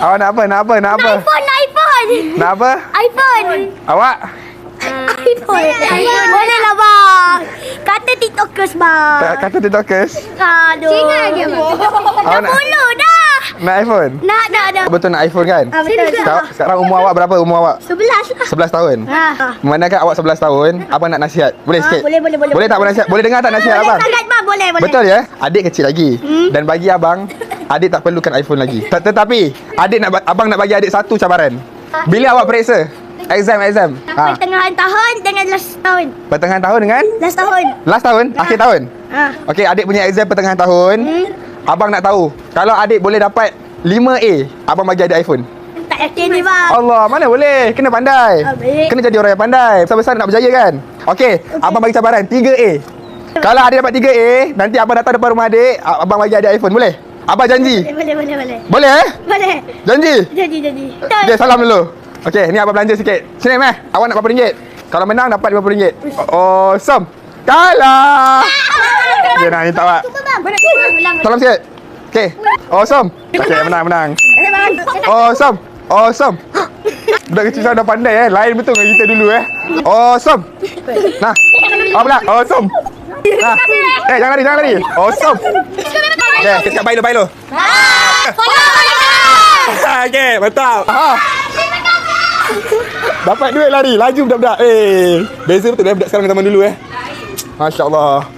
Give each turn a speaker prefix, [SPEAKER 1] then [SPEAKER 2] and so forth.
[SPEAKER 1] Awak nak apa? Nak apa? Nak apa?
[SPEAKER 2] iPhone.
[SPEAKER 1] Nak apa?
[SPEAKER 2] iPhone.
[SPEAKER 1] Awak?
[SPEAKER 2] iPhone. Boleh lah bang. Kata TikTokers bang.
[SPEAKER 1] Kata TikTokers.
[SPEAKER 2] Aduh. Cina lagi bang.
[SPEAKER 1] Awak nak,
[SPEAKER 2] Follow dah.
[SPEAKER 1] nak iPhone?
[SPEAKER 2] Dah.
[SPEAKER 1] Betul nak iPhone kan?
[SPEAKER 2] Betul.
[SPEAKER 1] Sekarang umur awak berapa? Umur awak?
[SPEAKER 2] 11 lah.
[SPEAKER 1] 11 tahun. Memandangkan awak 11 tahun, abang nak nasihat. Boleh sikit?
[SPEAKER 2] Boleh.
[SPEAKER 1] Boleh tak abang nasihat? Boleh dengar tak nasihat abang?
[SPEAKER 2] Sangat bang, boleh.
[SPEAKER 1] Betul ya? Adik kecil lagi. Dan bagi abang, adik tak perlukan iPhone lagi. Tetapi abang nak bagi adik satu cabaran. Bila awak periksa? Exam.
[SPEAKER 2] Pertengahan tahun dengan last tahun.
[SPEAKER 1] Pertengahan tahun dengan?
[SPEAKER 2] Last tahun.
[SPEAKER 1] Last tahun? Akhir tahun? Okey, adik punya exam pertengahan tahun. Abang nak tahu, kalau adik boleh dapat 5A, abang bagi adik iPhone.
[SPEAKER 2] Tak yakin ni bang.
[SPEAKER 1] Allah, mana boleh? Kena pandai.
[SPEAKER 2] Baik.
[SPEAKER 1] Kena jadi orang yang pandai. Besar-besar nak berjaya kan? Okey, abang bagi cabaran 3A. Kalau adik dapat 3A, nanti abang datang depan rumah adik, abang bagi adik iPhone. Boleh? Abang janji?
[SPEAKER 2] Boleh.
[SPEAKER 1] Boleh eh?
[SPEAKER 2] Boleh.
[SPEAKER 1] Janji?
[SPEAKER 2] Jadi.
[SPEAKER 1] Okay, salam dulu. Okey, ni abang belanja sikit. Sini meh. Awak nak berapa ringgit? Kalau menang dapat RM50. Awesome. Kalah. Dia nak ni tak awak. Salam sikit. Okey. Awesome. Okey, menang. Awesome. Budak kecil sekarang dah pandai Lain betul dengan kita dulu Awesome. Nah. Awak pula. Awesome. Nah. Jangan lari. Awesome. Okey, kita baik dulu. Okey, betul. Dapat duit lari. Laju budak-budak. Beza betul budak sekarang zaman dulu Masya Allah.